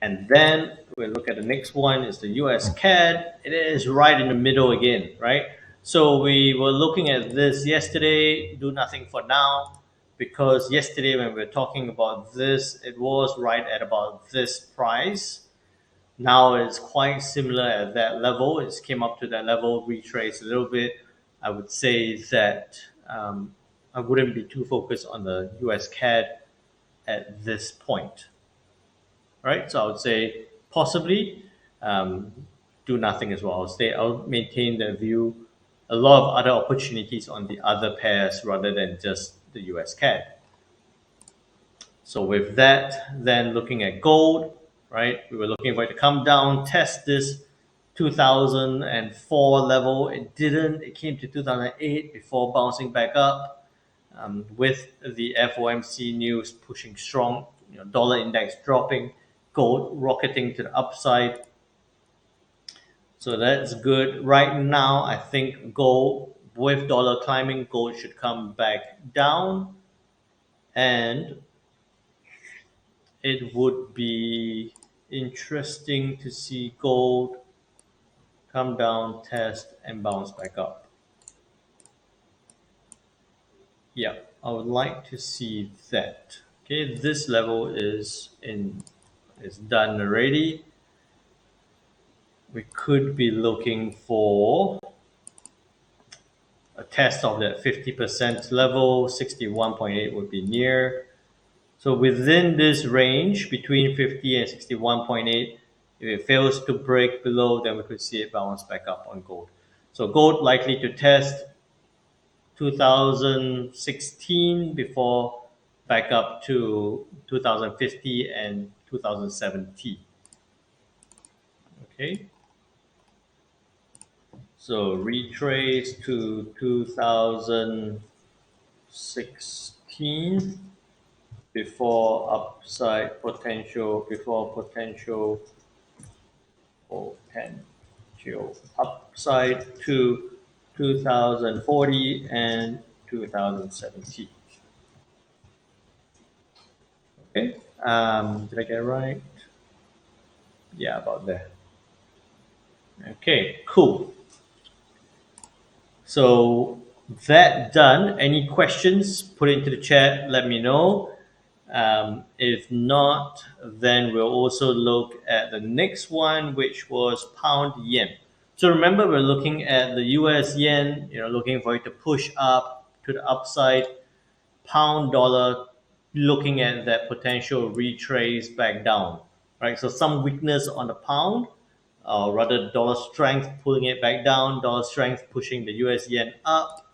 And then we'll look at the next one is the US CAD. It is right in the middle again, right? So we were looking at this yesterday, do nothing for now, because yesterday when we were talking about this, it was right at about this price. Now it's quite similar at that level. It's came up to that level, retraced a little bit. I would say that I wouldn't be too focused on the US CAD at this point, right? So I would say possibly um, do nothing as well. I'll maintain the view. A lot of other opportunities on the other pairs rather than just the US CAD. So with that, then looking at gold, right? We were looking for it to come down, test this 2004 level. It didn't. It came to 2008 before bouncing back up. With the FOMC news pushing strong, dollar index dropping, gold rocketing to the upside. So that's good. Right now, I think gold, with dollar climbing, gold should come back down, and it would be interesting to see gold come down, test, and bounce back up. Yeah, I would like to see that. Okay, this level is done already. We could be looking for a test of that 50% level. 61.8 would be near. So within this range between 50 and 61.8, if it fails to break below, then we could see it bounce back up on gold. So gold likely to test 2016 before back up to 2050 and 2070. Okay. So retrace to 2016 before potential upside to 2040 and 2070. Okay, did I get it right? Yeah, about there. Okay, cool. So that done. Any questions? Put it into the chat. Let me know. If not, then we'll also look at the next one, which was pound yen. So remember, we're looking at the US yen, looking for it to push up to the upside. Pound dollar, looking at that potential retrace back down, right? So some weakness on the pound, rather dollar strength pulling it back down, dollar strength pushing the US yen up.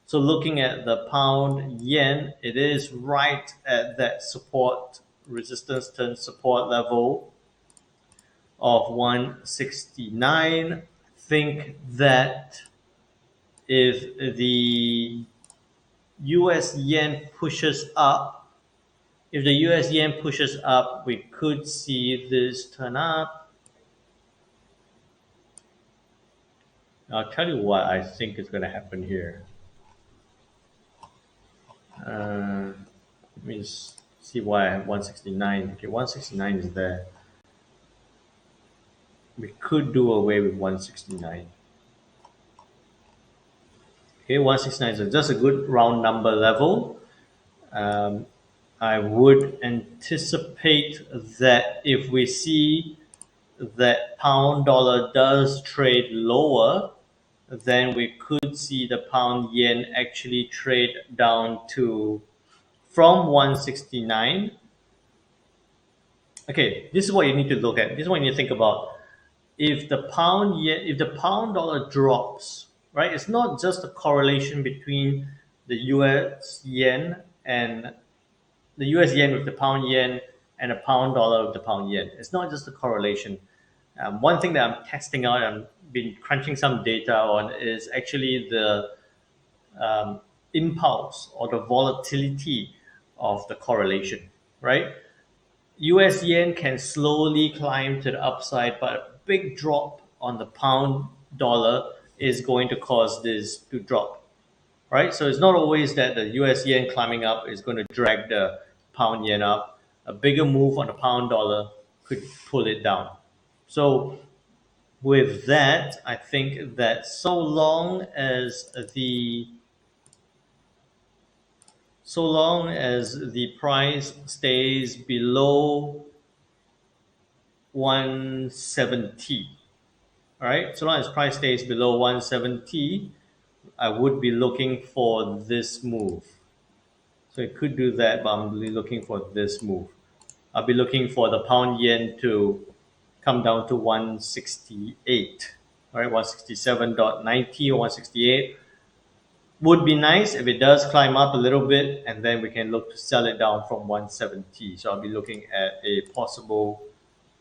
So looking at the pound yen, it is right at that support, resistance turn support level of 169. Think that if the US yen pushes up, we could see this turn up. I'll tell you what I think is going to happen here. Let me just see why I have 169. Okay, 169 is there. We could do away with 169. Okay, 169 is just a good round number level. I would anticipate that if we see that pound dollar does trade lower, then we could see the pound yen actually trade down to from 169. Okay, this is what you need to look at. This is what you need to think about. If the pound dollar drops, right? It's not just a correlation between the US yen and the US yen with the pound yen and a pound dollar with the pound yen. It's not just a correlation. One thing that I'm testing out, I've been crunching some data on, is actually the impulse or the volatility of the correlation, right? US yen can slowly climb to the upside, but a big drop on the pound dollar is going to cause this to drop, right? So it's not always that the US yen climbing up is going to drag the pound yen up. A bigger move on the pound dollar could pull it down. So with that, I think that so long as the price stays below 170, all right. So long as price stays below 170, I would be looking for this move. So it could do that, but I'm really looking for this move. I'll be looking for the pound yen to come down to 168. All right, 167.90 or 168 would be nice if it does climb up a little bit, and then we can look to sell it down from 170. So I'll be looking at a possible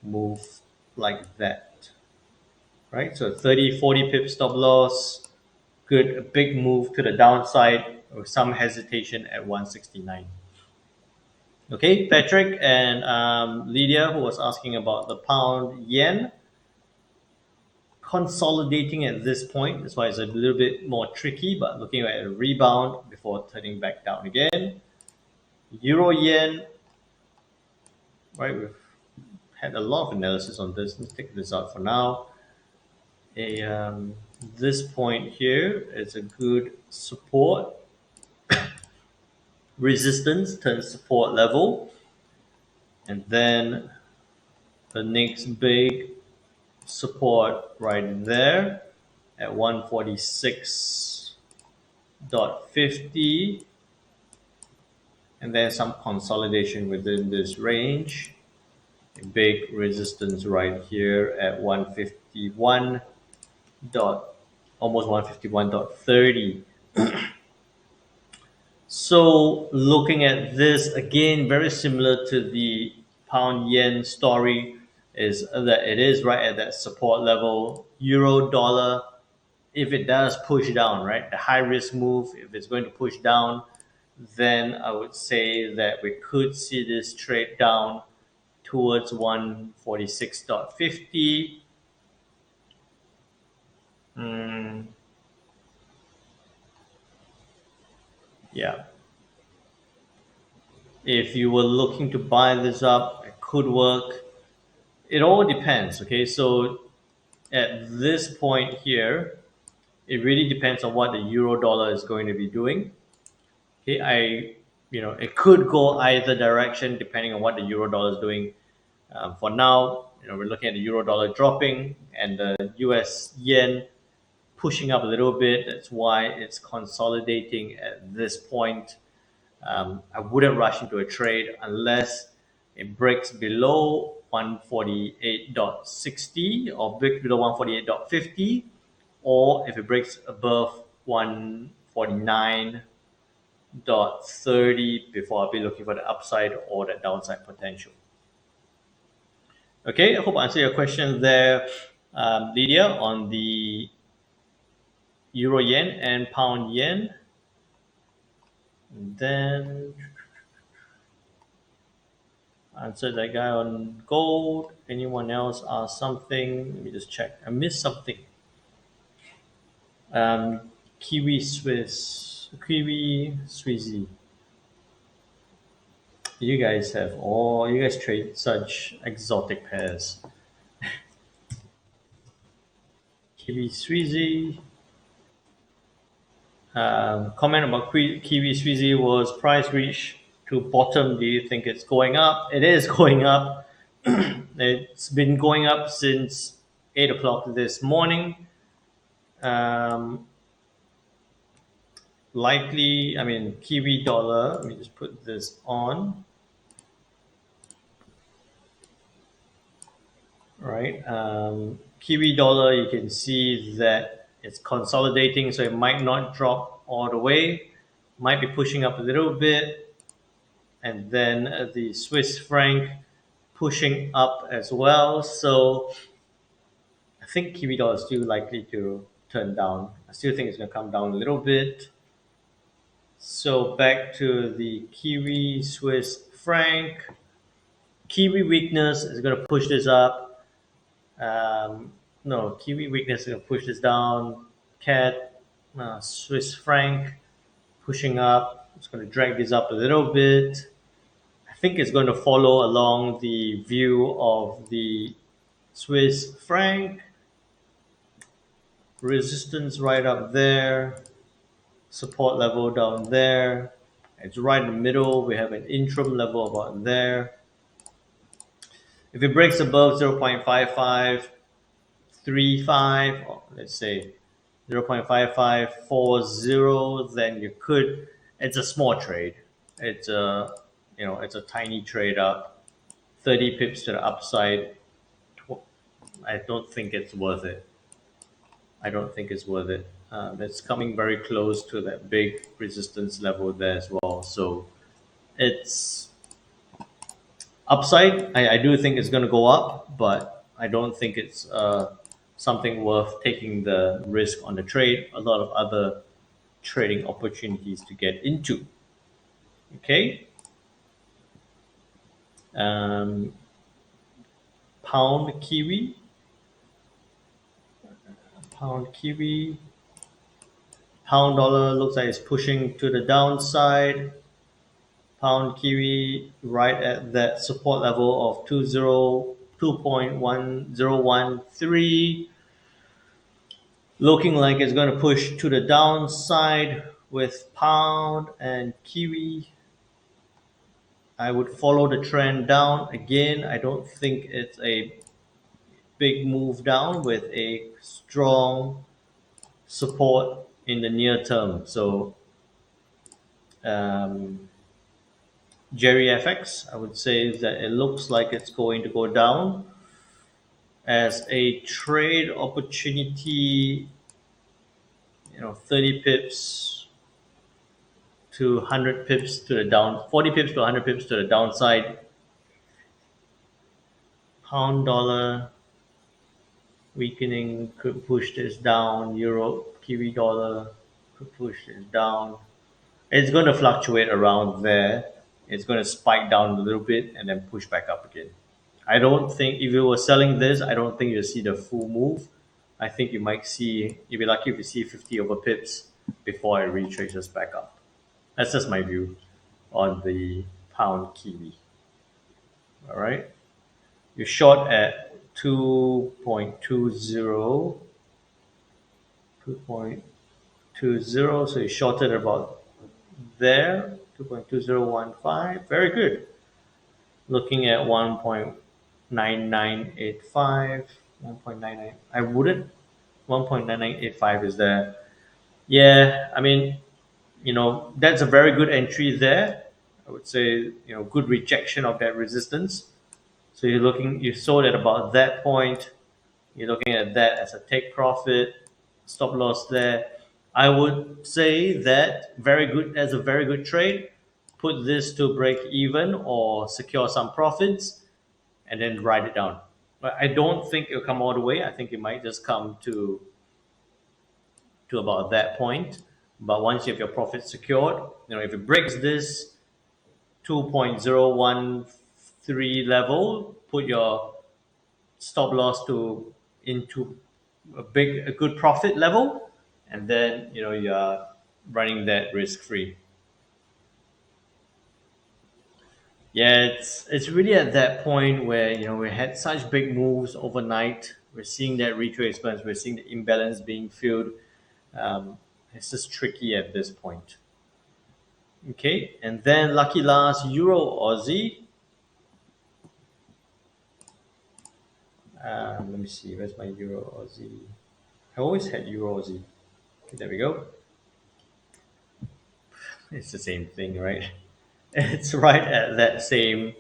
move like that. Right, so 30, 40 pip stop loss, good, a big move to the downside with some hesitation at 169. Okay, Patrick and Lydia, who was asking about the pound yen, consolidating at this point. That's why it's a little bit more tricky, but looking at a rebound before turning back down again. Euro yen, right? We've had a lot of analysis on this. Let's take this out for now. This point here is a good support, resistance to support level, and then the next big support right there at 146.50, and then some consolidation within this range. A big resistance right here at 151 dot, almost 151.30. So looking at this again, very similar to the pound yen story, is that it is right at that support level. Euro dollar, if it does push down, right, the high risk move, if it's going to push down, then I would say that we could see this trade down towards 146.50. Yeah. If you were looking to buy this up, it could work. It all depends. Okay, so at this point here, it really depends on what the euro dollar is going to be doing. Okay, it could go either direction depending on what the euro dollar is doing. For now, we're looking at the euro dollar dropping and the US yen pushing up a little bit. That's why it's consolidating at this point. I wouldn't rush into a trade unless it breaks below 148.60 or breaks below 148.50, or if it breaks above 149.30 before I'll be looking for the upside or the downside potential. Okay, I hope I answered your question there, Lydia, on the euro yen and pound yen. And then answer that guy on gold. Anyone else ask something? Let me just check. I missed something. Kiwi Swizzy. You guys trade such exotic pairs. Kiwi Swizzy. Comment about Kiwi Swizzy was price reach to bottom. Do you think it's going up? It is going up. It's been going up since 8 o'clock this morning. Likely, Kiwi dollar. Let me just put this on. Right. Kiwi dollar, you can see that it's consolidating, so it might not drop all the way, might be pushing up a little bit, and then the Swiss franc pushing up as well. So I think Kiwi dollar is still likely to turn down. I still think it's going to come down a little bit. So back to the Kiwi Swiss franc. Kiwi weakness is going to push this up. No, Kiwi weakness is going to push this down. CAD, Swiss franc pushing up. It's going to drag this up a little bit. I think it's going to follow along the view of the Swiss franc. Resistance right up there, support level down there. It's right in the middle. We have an interim level about there. If it breaks above 0.5535, let's say 0.5540, then you could. It's a small trade. It's a it's a tiny trade up, 30 pips to the upside. I don't think it's worth it. I don't think it's worth it. It's coming very close to that big resistance level there as well. So it's upside. I do think it's going to go up, but I don't think it's something worth taking the risk on the trade. A lot of other trading opportunities to get into. Okay. Um, pound kiwi. Pound kiwi. Pound dollar looks like it's pushing to the downside. Pound kiwi right at that support level of 2.1013, looking like it's going to push to the downside with pound and kiwi. I would follow the trend down again. I don't think it's a big move down with a strong support in the near term. So Jerry FX, I would say that it looks like it's going to go down as a trade opportunity. 30 pips to 100 pips to the down, 40 pips to 100 pips to the downside. Pound dollar weakening could push this down. Euro, Kiwi dollar could push this down. It's going to fluctuate around there. It's going to spike down a little bit and then push back up again. I don't think if you were selling this, I don't think you'll see the full move. I think you might see, you'll be lucky if you see 50 over pips before it retraces back up. That's just my view on the pound kiwi. All right. You're short at 2.20, 2.20, so you shorted about there, 2.2015. Very good. Looking at 1.9985, 1.99. I wouldn't. 1.9985 is there. Yeah, I mean, that's a very good entry there. I would say, good rejection of that resistance. So you sold at about that point. You're looking at that as a take profit, stop loss there. I would say that as a very good trade. Put this to break even or secure some profits, and then write it down. But I don't think it'll come all the way. I think it might just come to about that point. But once you have your profit secured, if it breaks this 2.013 level, put your stop loss into a good profit level, and then you're running that risk free. Yeah, it's really at that point where we had such big moves overnight. We're seeing that retracements. We're seeing the imbalance being filled. It's just tricky at this point. Okay, and then lucky last, Euro Aussie. Let me see, where's my Euro Aussie? I always had Euro Aussie. Okay, there we go. It's the same thing, right? It's right at that same.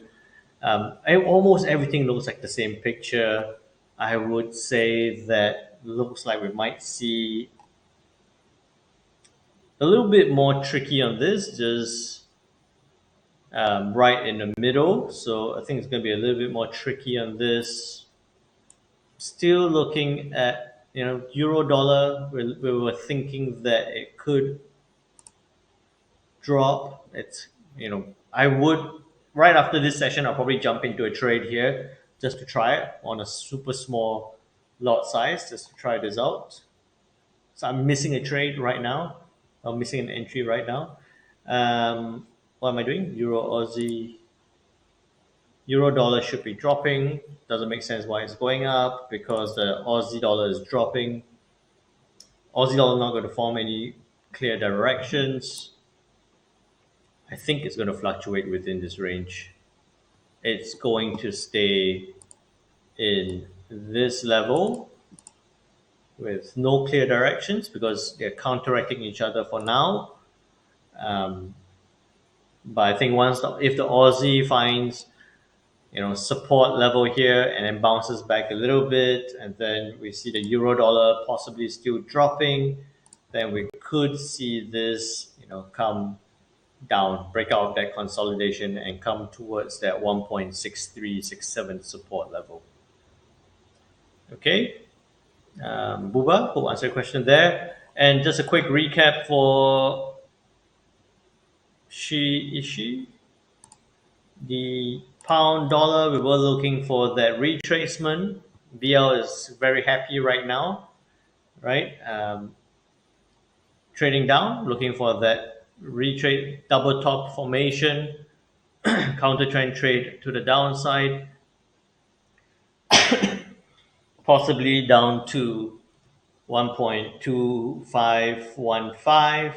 Almost everything looks like the same picture. I would say that looks like we might see a little bit more tricky on this, just right in the middle. So I think it's going to be a little bit more tricky on this. Still looking at euro dollar. We were thinking that it could drop. I would, right after this session, I'll probably jump into a trade here just to try it on a super small lot size, just to try this out. So I'm missing a trade right now. I'm missing an entry right now. What am I doing? Euro Aussie. Euro dollar should be dropping. Doesn't make sense why it's going up because the Aussie dollar is dropping. Aussie dollar not going to form any clear directions. I think it's going to fluctuate within this range. It's going to stay in this level with no clear directions because they're counteracting each other for now. Um, but I think if the Aussie finds support level here and then bounces back a little bit, and then we see the euro dollar possibly still dropping, then we could see this come down, break out of that consolidation and come towards that 1.6367 support level. Okay. Buba, hope I answered your question there. And just a quick recap for Ishi, the pound dollar, we were looking for that retracement. BL is very happy right now, right? Trading down, looking for that retrade double top formation, counter trend trade to the downside, possibly down to 1.2515,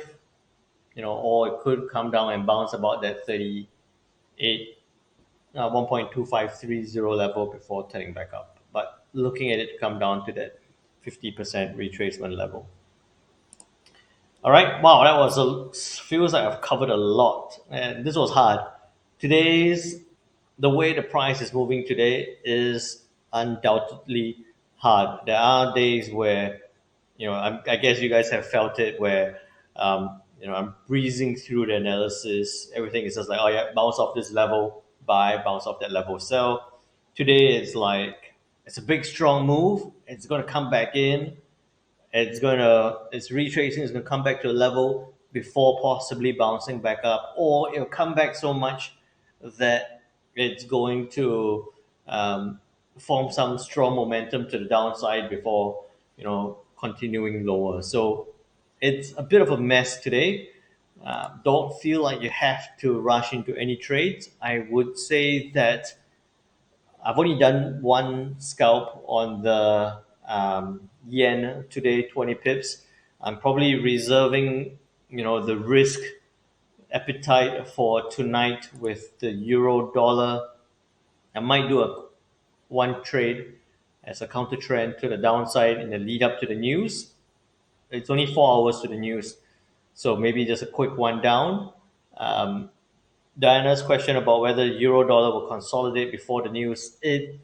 or it could come down and bounce about that 38, 1.2530 level before turning back up. But looking at it come down to that 50% retracement level. All right, wow, that feels like I've covered a lot, and this was hard. The way the price is moving today is undoubtedly hard. There are days where I guess you guys have felt it where I'm breezing through the analysis. Everything is just like, oh yeah, bounce off this level, buy, bounce off that level, sell. Today it's a big strong move. It's going to come back in. It's retracing. It's gonna come back to a level before possibly bouncing back up, or it'll come back so much that it's going to form some strong momentum to the downside before continuing lower. So it's a bit of a mess today. Don't feel like you have to rush into any trades. I would say that I've only done one scalp on the yen today, 20 pips. I'm probably reserving, the risk appetite for tonight with the euro dollar. I might do one trade as a counter trend to the downside in the lead up to the news. It's only 4 hours to the news, so maybe just a quick one down. Diana's question about whether euro dollar will consolidate before the news. It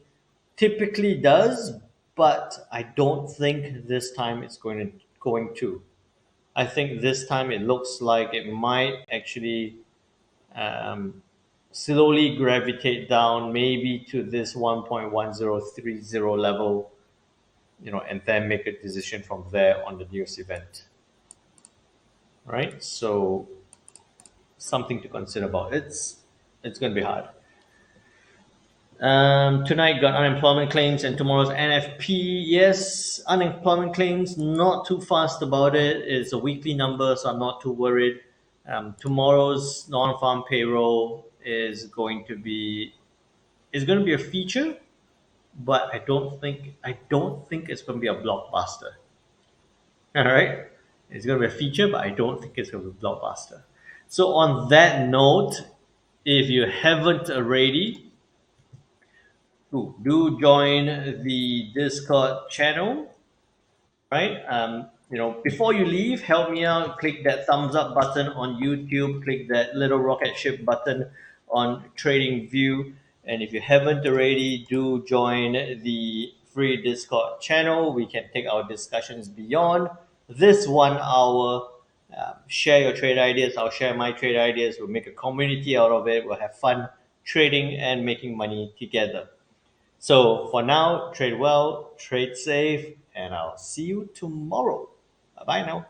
typically does, but I don't think this time it's going to. I think this time it looks like it might actually slowly gravitate down, maybe to this 1.1030 level, and then make a decision from there on the news event. Right? So something to consider about. It's going to be hard. Tonight got unemployment claims and tomorrow's NFP. Yes, unemployment claims, not too fast about it. It's a weekly number, so I'm not too worried. Tomorrow's non-farm payroll is going to be a feature, but I don't think it's going to be a blockbuster. All right, it's going to be a feature, but I don't think it's going to be a blockbuster. So on that note, if you haven't already, do join the Discord channel, right? Before you leave, help me out. Click that thumbs up button on YouTube. Click that little rocket ship button on TradingView. And if you haven't already, do join the free Discord channel. We can take our discussions beyond this 1 hour. Share your trade ideas. I'll share my trade ideas. We'll make a community out of it. We'll have fun trading and making money together. So for now, trade well, trade safe, and I'll see you tomorrow. Bye-bye now.